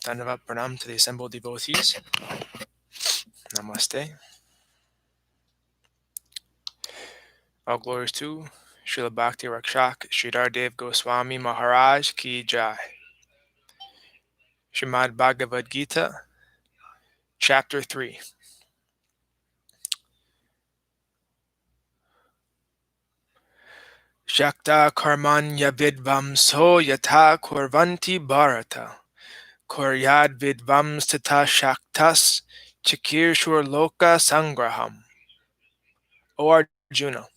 Dhanavad Pranam to the assembled devotees. Namaste. All glories to Srila Bhakti Rakshak Sridhar Dev Goswami Maharaj Ki Jai. Srimad Bhagavad-Gita, Chapter 3. Shakta karmanya vidvamso yata kurvanti bharata. Kuryad vidvams tata shaktas chikirshur loka sangraham. O Arjuna,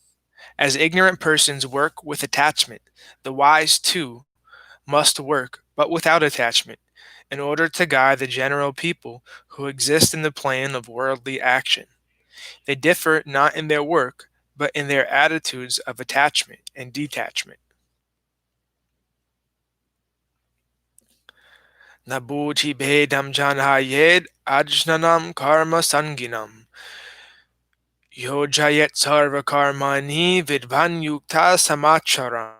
as ignorant persons work with attachment, the wise too must work, but without attachment, in order to guide the general people who exist in the plane of worldly action. They differ not in their work, but in their attitudes of attachment and detachment. Nabhuti bhedam janhayed ajnanam karma sanginam. Yojayet sarva karmani vidvan yukta samacharan.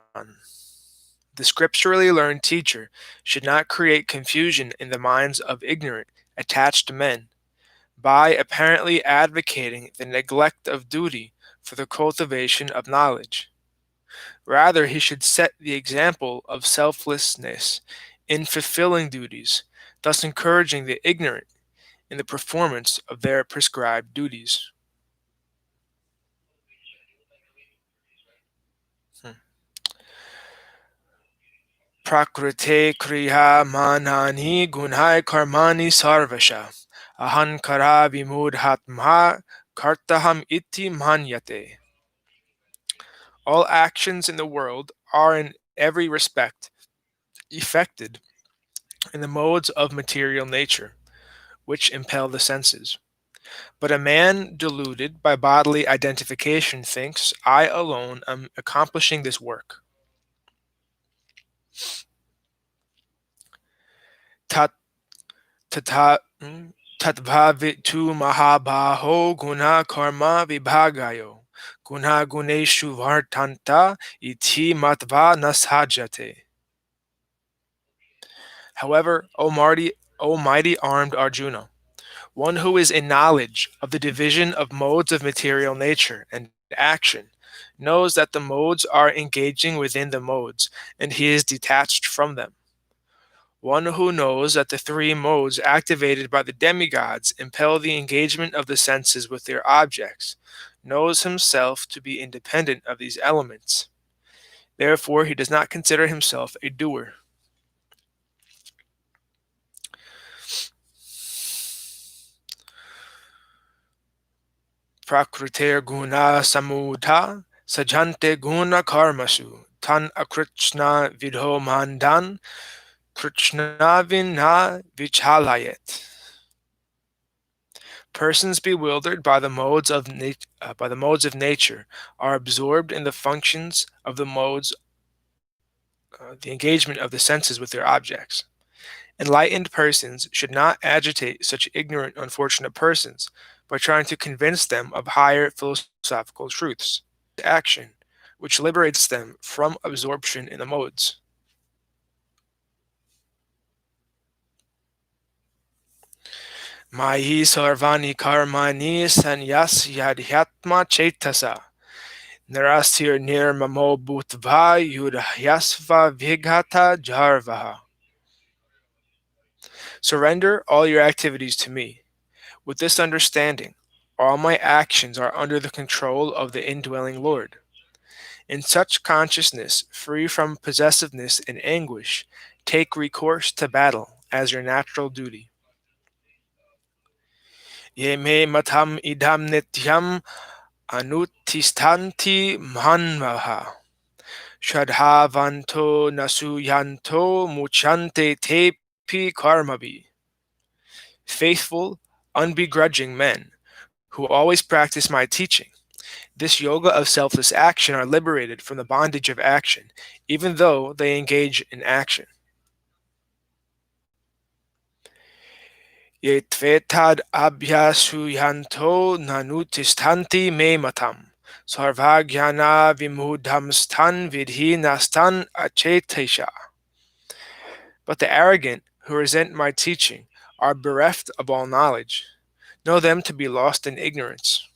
The scripturally learned teacher should not create confusion in the minds of ignorant, attached men by apparently advocating the neglect of duty for the cultivation of knowledge. Rather, he should set the example of selflessness in fulfilling duties, thus encouraging the ignorant in the performance of their prescribed duties. Prakrite kriya manani gunhai karmani sarvasha ahankara vimudhatma kartaham iti manyate. All actions in the world are in every respect effected in the modes of material nature, which impel the senses. But a man deluded by bodily identification thinks, I alone am accomplishing this work. Tat Tatvavitu mahabaho guna karma vibhagayo guna guneshu vartanta iti matva nasajate. However, O mighty armed Arjuna, one who is in knowledge of the division of modes of material nature and action knows that the modes are engaging within the modes, and he is detached from them. One who knows that the three modes activated by the demigods impel the engagement of the senses with their objects knows himself to be independent of these elements. Therefore, he does not consider himself a doer. Prakriter guna samudha sajante guna karmasu tan akrishna vidho mandan krishnavina vichalayet. Persons bewildered by the modes of nature are absorbed in the functions of the modes, the engagement of the senses with their objects. Enlightened persons should not agitate such ignorant, unfortunate persons by trying to convince them of higher philosophical truths. Action, which liberates them from absorption in the modes. Mahi sarvani karmani sanyas yadhyatma chetasa. Narasir nirmamo bhutva yudhyasva vighata jarvaha. Surrender all your activities to me. With this understanding, all my actions are under the control of the indwelling Lord. In such consciousness, free from possessiveness and anguish, take recourse to battle as your natural duty. Ye me matam idam nityam anutistanti manvaha. Shadhavanto nasuyanto muchante tepi karmabi. Faithful, unbegrudging men who always practice my teaching, this yoga of selfless action are liberated from the bondage of action, even though they engage in action. Ye tvetad abhyasuyanto nanutistanti me matam. Sarvagyana vimudhamstan vidhi nastan achetesha. But the arrogant who resent my teaching are bereft of all knowledge. Know them to be lost in ignorance.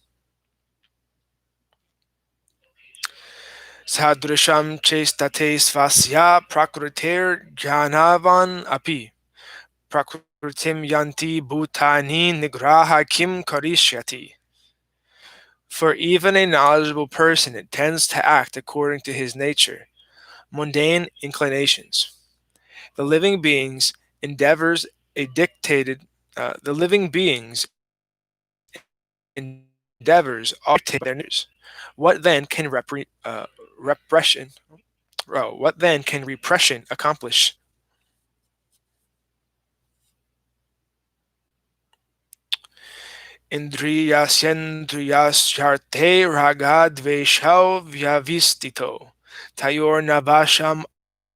Sadrisham chestate svasya prakriter janavan api. Prakritim yanti bhutani nigraha kim karishyati. For even a knowledgeable person intends to act according to his nature, mundane inclinations. The living beings endeavors a dictated the living beings endeavors are dictated by their natures. What then can repression what then can repression accomplish? Indriyasyendriyasyarte ragadveshau vyavistito. Tayor navasham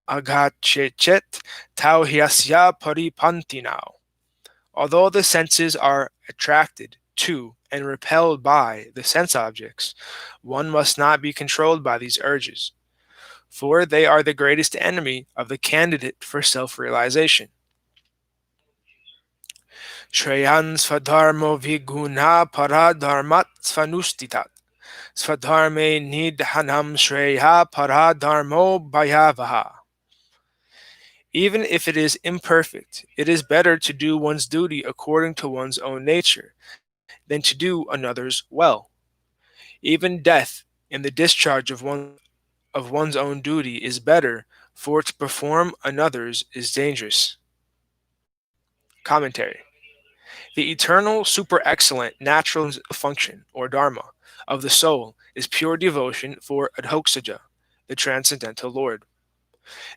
agachechet tauhyasya paripantinau. Although the senses are attracted to and repelled by the sense objects, one must not be controlled by these urges, for they are the greatest enemy of the candidate for self-realization. Shreyan svadharmo viguna paradharmat svanustitat. Svadharme nidhanam shreya paradharmo bhayavaha. Even if it is imperfect, it is better to do one's duty according to one's own nature than to do another's well. Even death in the discharge of one's own duty is better, for to perform another's is dangerous. Commentary. The eternal, super excellent, natural function, or dharma, of the soul is pure devotion for Adhoksaja, the transcendental Lord.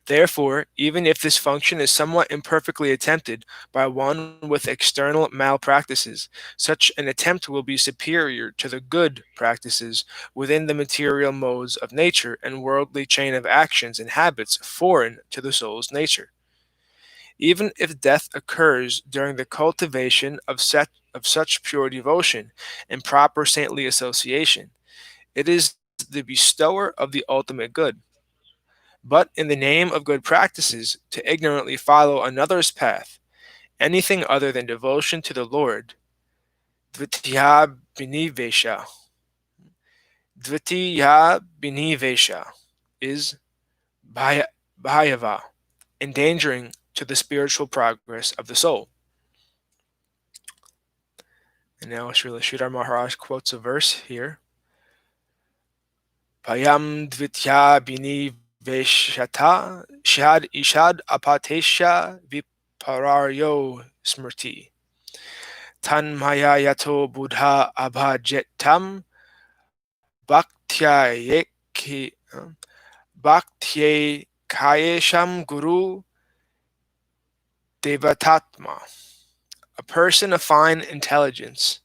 Therefore, even if this function is somewhat imperfectly attempted by one with external malpractices, such an attempt will be superior to the good practices within the material modes of nature and worldly chain of actions and habits foreign to the soul's nature. Even if death occurs during the cultivation of such pure devotion and proper saintly association, it is the bestower of the ultimate good. But in the name of good practices, to ignorantly follow another's path, anything other than devotion to the Lord, dvitiya binivesha, dvitiya binivesha, is bhayava, endangering to the spiritual progress of the soul. And now Srila Sridhar Maharaj quotes a verse here. Payam dvitya biniveshata shad ishad apatesha vipararyo smrti. Tanmaya yato buddha abhajetam bhaktyayeki bhaktyekayesham guru devatatma. A person of fine intelligence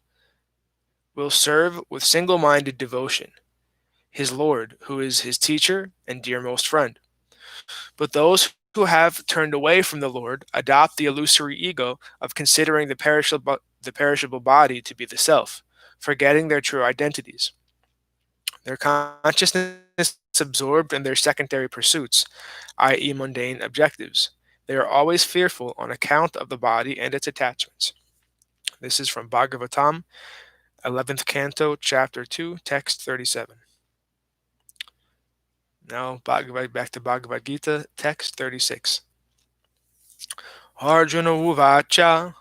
will serve with single-minded devotion his Lord, who is his teacher and dearmost friend. But those who have turned away from the Lord adopt the illusory ego of considering the perishable body to be the self, forgetting their true identities. Their consciousness is absorbed in their secondary pursuits, i.e., mundane objectives. They are always fearful on account of the body and its attachments. This is from Bhagavatam, 11th Canto, Chapter 2, Text 37. Now back to Bhagavad-Gita, Text 36. Arjuna uvacha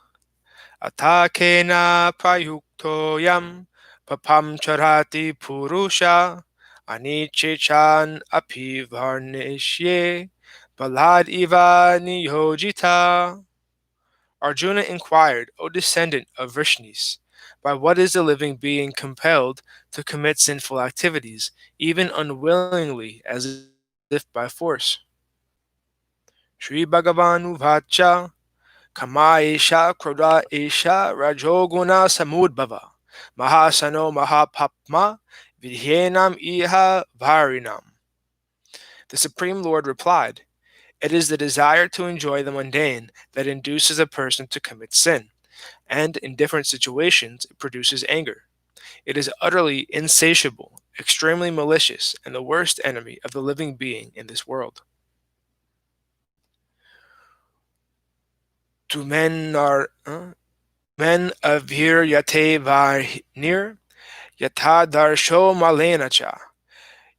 atakena prayuktoyam papam charati purusha anichechan api varnishye balad iva niyojita. Arjuna inquired, O descendant of Vrishnis, by what is the living being compelled to commit sinful activities, even unwillingly, as if by force? Sri Bhagavan Uvacha Kama Esha Kroda Esha Rajoguna Samudbhava Mahasano Mahapapma Vidhenam Iha Varinam. The Supreme Lord replied, It is the desire to enjoy the mundane that induces a person to commit sin, and in different situations it produces anger. It is utterly insatiable, extremely malicious, and the worst enemy of the living being in this world. Tu men are men avir yate varnir yata darsho malena cha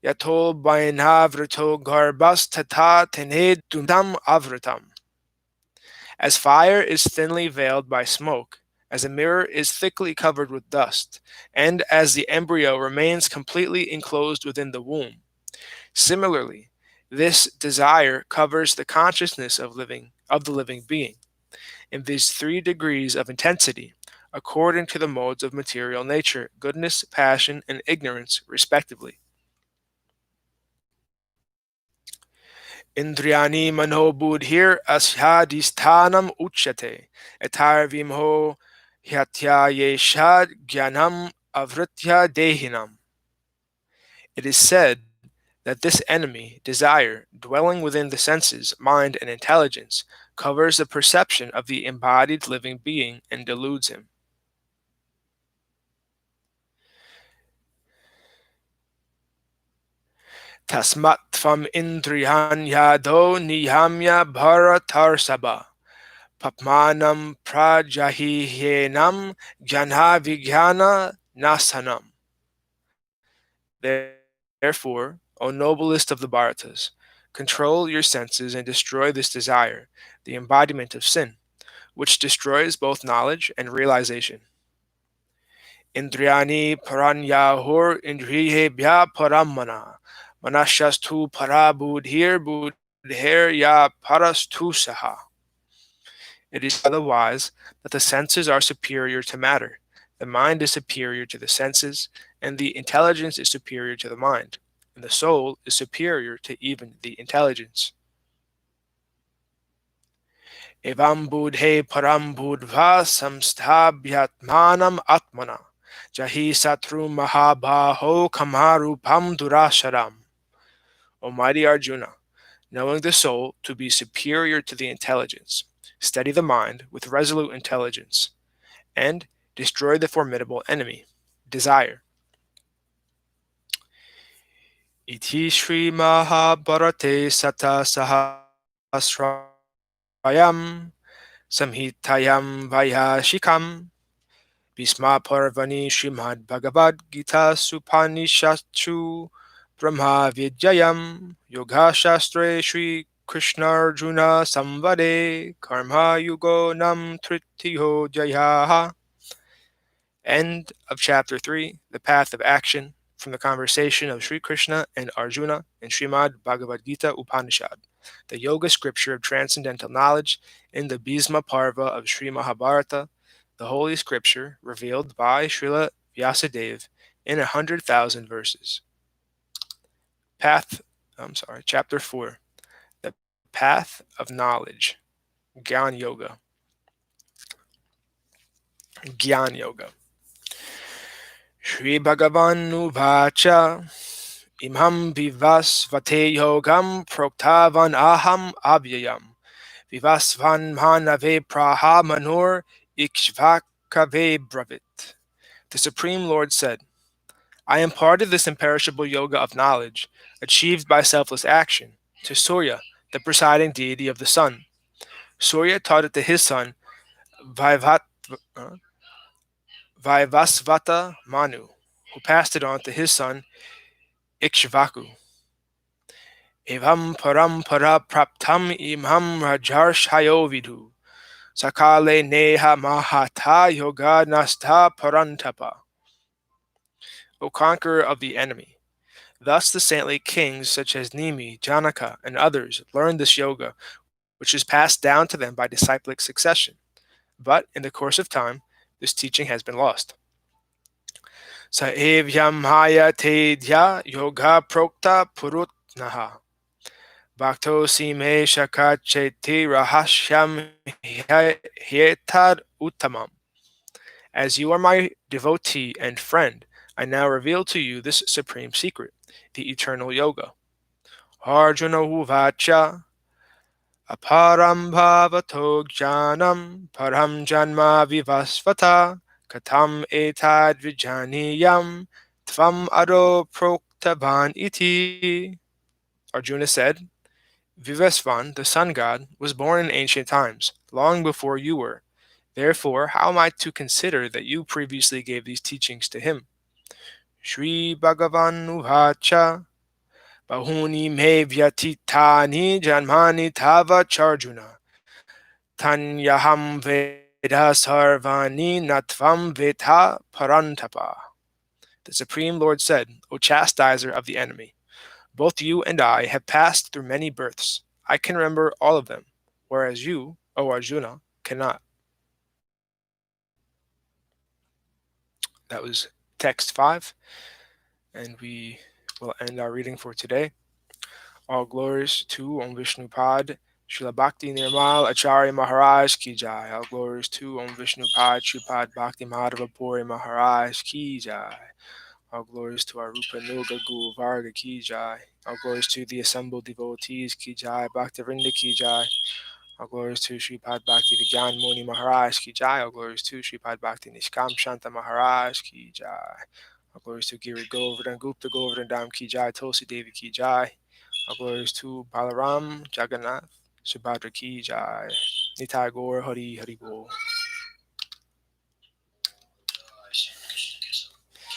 yato bainavrato garbas tata tened tumdam avratam. As fire is thinly veiled by smoke, as a mirror is thickly covered with dust, and as the embryo remains completely enclosed within the womb, similarly, this desire covers the consciousness of the living being in these three degrees of intensity, according to the modes of material nature, goodness, passion, and ignorance, respectively. Indriyani manobudhir ashadisthanam uchyate, etarvimho hyatyayeshad gyanam avritya dehinam. It is said that this enemy, desire, dwelling within the senses, mind, and intelligence, covers the perception of the embodied living being and deludes him. Tasmat tvam indriyan yado niyamya bharatarsaba. Papmanam prajahihyenam jnana vigyana nasanam. Therefore, O noblest of the Bharatas, control your senses and destroy this desire, the embodiment of sin, which destroys both knowledge and realization. Indriyani paranyahur indriyebhya paramana. Manashastu parabudhir budher ya parastu saha. It is said by the wise that the senses are superior to matter, the mind is superior to the senses, and the intelligence is superior to the mind, and the soul is superior to even the intelligence. Evam budhe param budva samsthabhyatmanam atmana. Jahi satru mahabaho kamarupam durasharam. O mighty Arjuna, knowing the soul to be superior to the intelligence, steady the mind with resolute intelligence, and destroy the formidable enemy, desire. Iti Sri Mahabharate Sata Sahasrayam Samhitayam Vayashikam Bhisma Parvani Srimad Bhagavad-Gita Supanishachu Brahma Vidyayam Yoga Shastre Sri Krishna Arjuna Samvade Karma Yugo Nam Tritiyo Jaya. End of chapter 3, The Path of Action, from the conversation of Sri Krishna and Arjuna in Srimad Bhagavad-Gita Upanishad, the yoga scripture of transcendental knowledge in the Bhisma Parva of Sri Mahabharata, the holy scripture revealed by Srila Vyasadeva in 100,000 verses. Chapter 4, The Path of Knowledge, Gyan Yoga. Gyan Yoga. Shri Bhagavan Uvacha Imham Vivasvate Yogam Proktavan Aham Avyayam Vivasvan Manave Praha Manur Ikshvakave Bravit. The Supreme Lord said, I imparted this imperishable yoga of knowledge, achieved by selfless action, to Surya, the presiding deity of the sun. Surya taught it to his son, Vaivasvata Manu, who passed it on to his son, Ikshvaku. Evam parampara praptam imham rajarshayo vidhu. Sakale neha mahata yoga nasta parantapa. O conqueror of the enemy. Thus the saintly kings such as Nimi, Janaka, and others learned this yoga, which is passed down to them by disciplic succession. But in the course of time, this teaching has been lost. Saevyam haya tedya yoga prokta purutnaha. Bhakto sime shakacheti rahashyam hyetad uttamam. As you are my devotee and friend, I now reveal to you this supreme secret, the eternal yoga. Arjuna uvacha aparam bhavato jnanam param janma vivasvata katam etad vijaniyam tvam ado proktavan iti. Arjuna said, Vivesvan, the sun god, was born in ancient times, long before you were. Therefore, how am I to consider that you previously gave these teachings to him? Shri Bhagavan Uvacha Bahuni me vyatitani janmani tava charjuna tanyaham veda sarvani natvam veta parantapa. The Supreme Lord said, O chastiser of the enemy, both you and I have passed through many births. I can remember all of them, whereas you, O Arjuna, cannot. That was text 5, and we will end our reading for today. All glories to Om Vishnu Pad, Srila Bhakti Nirmal Acharya Maharaj Ki Jai. All glories to Om Vishnu Pad, Sripad Bhakti Madhava Puri Maharaj Ki Jai. All glories to our Rupa Nuga Guru Varga Ki Jai. All glories to the assembled devotees Ki Jai. Bhakti Vrinda Ki Jai. All glories to Sripad Bhakti Vigyan Muni Maharaj Ki Jai. All glories to Sripad Bhakti Nishkam Shanta Maharaj Ki Jai. All glories to Giri Govardhan Gupta Govardhan Dam Ki Jai. Tulsi Devi Ki Jai. All glories to Balaram Jagannath Subhadra Ki Jai. Nitai Gaur Hari Hari Bol.